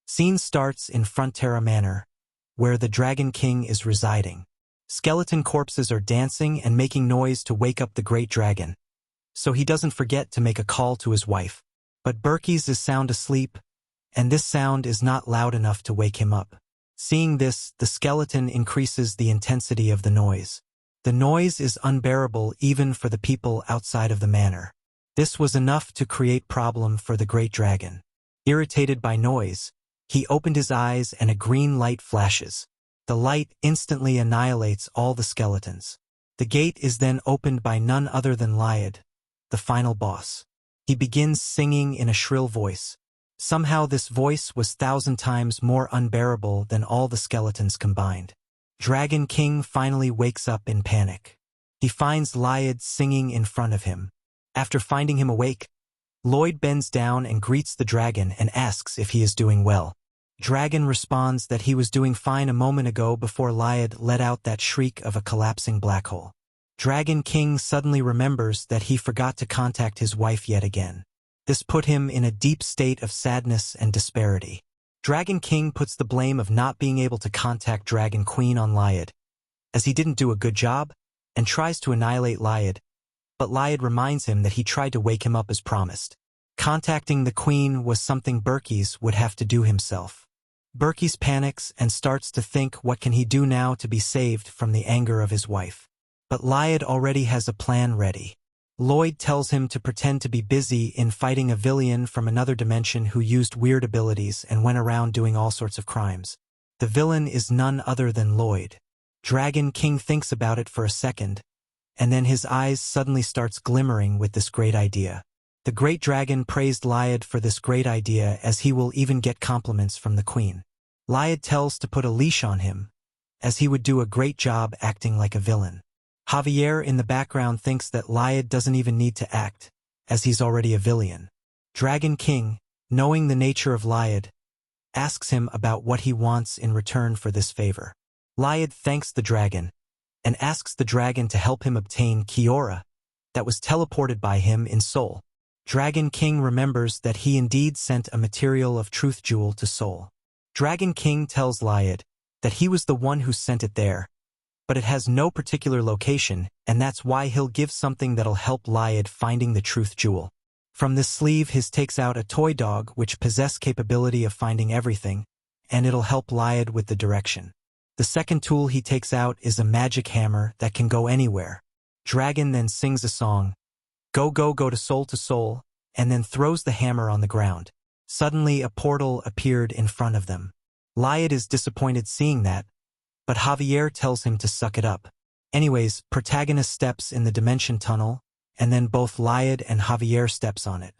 Scene starts in Frontera Manor, where the Dragon King is residing. Skeleton corpses are dancing and making noise to wake up the great dragon, so he doesn't forget to make a call to his wife. But Berkey's is sound asleep, and this sound is not loud enough to wake him up. Seeing this, the skeleton increases the intensity of the noise. The noise is unbearable even for the people outside of the manor. This was enough to create problem for the great dragon. Irritated by noise, he opened his eyes and a green light flashes. The light instantly annihilates all the skeletons. The gate is then opened by none other than Lloyd, the final boss. He begins singing in a shrill voice. Somehow this voice was 1,000 times more unbearable than all the skeletons combined. Dragon King finally wakes up in panic. He finds Lloyd singing in front of him. After finding him awake, Lloyd bends down and greets the dragon and asks if he is doing well. Dragon responds that he was doing fine a moment ago before Lloyd let out that shriek of a collapsing black hole. Dragon King suddenly remembers that he forgot to contact his wife yet again. This put him in a deep state of sadness and disparity. Dragon King puts the blame of not being able to contact Dragon Queen on Lloyd, as he didn't do a good job, and tries to annihilate Lloyd, but Lloyd reminds him that he tried to wake him up as promised. Contacting the Queen was something Berkey's would have to do himself. Berkey's panics and starts to think what can he do now to be saved from the anger of his wife. But Lloyd already has a plan ready. Lloyd tells him to pretend to be busy in fighting a villain from another dimension who used weird abilities and went around doing all sorts of crimes. The villain is none other than Lloyd. Dragon King thinks about it for a second, and then his eyes suddenly starts glimmering with this great idea. The great dragon praised Lloyd for this great idea, as he will even get compliments from the Queen. Lloyd tells to put a leash on him, as he would do a great job acting like a villain. Javier in the background thinks that Lloyd doesn't even need to act, as he's already a villain. Dragon King, knowing the nature of Lloyd, asks him about what he wants in return for this favor. Lloyd thanks the dragon, and asks the dragon to help him obtain Kiora, that was teleported by him in Seoul. Dragon King remembers that he indeed sent a material of truth jewel to Seoul. Dragon King tells Lloyd that he was the one who sent it there, but it has no particular location, and that's why he'll give something that'll help Lloyd finding the truth jewel. From this sleeve he takes out a toy dog which possess capability of finding everything, and it'll help Lloyd with the direction. The second tool he takes out is a magic hammer that can go anywhere. Dragon then sings a song, "Go go go to Seoul," and then throws the hammer on the ground. Suddenly a portal appeared in front of them. Lloyd is disappointed seeing that, but Javier tells him to suck it up. Anyways, protagonist steps in the dimension tunnel, and then both Lloyd and Javier steps on it.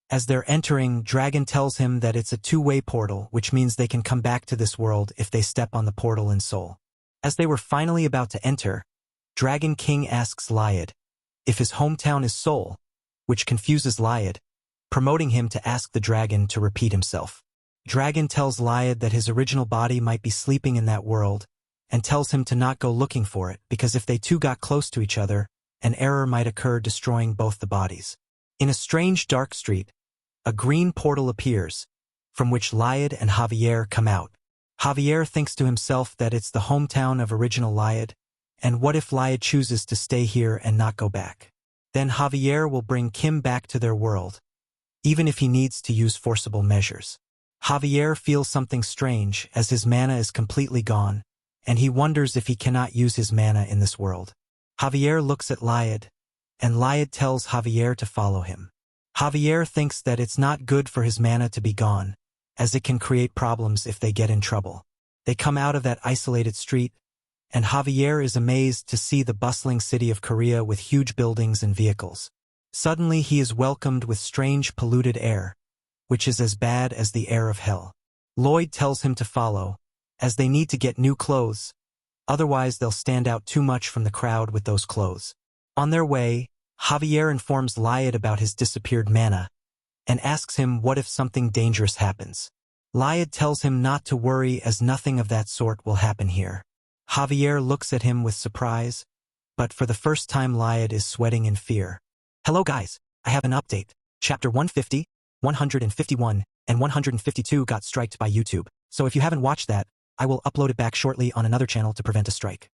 As they're entering, Dragon tells him that it's a two-way portal, which means they can come back to this world if they step on the portal in Seoul. As they were finally about to enter, Dragon King asks Lloyd if his hometown is Seoul, which confuses Lloyd, promoting him to ask the dragon to repeat himself. Dragon tells Lloyd that his original body might be sleeping in that world, and tells him to not go looking for it, because if they two got close to each other, an error might occur destroying both the bodies. In a strange dark street, a green portal appears, from which Lloyd and Javier come out. Javier thinks to himself that it's the hometown of original Lloyd, and what if Lloyd chooses to stay here and not go back? Then Javier will bring Kim back to their world, even if he needs to use forcible measures. Javier feels something strange, as his mana is completely gone, and he wonders if he cannot use his mana in this world. Javier looks at Lloyd, and Lloyd tells Javier to follow him. Javier thinks that it's not good for his mana to be gone, as it can create problems if they get in trouble. They come out of that isolated street, and Javier is amazed to see the bustling city of Korea with huge buildings and vehicles. Suddenly he is welcomed with strange polluted air, which is as bad as the air of hell. Lloyd tells him to follow, as they need to get new clothes, otherwise they'll stand out too much from the crowd with those clothes. On their way, Javier informs Lloyd about his disappeared mana, and asks him what if something dangerous happens. Lloyd tells him not to worry, as nothing of that sort will happen here. Javier looks at him with surprise, but for the first time Lloyd is sweating in fear. Hello guys, I have an update. Chapter 150, 151, and 152 got striked by YouTube. So if you haven't watched that, I will upload it back shortly on another channel to prevent a strike.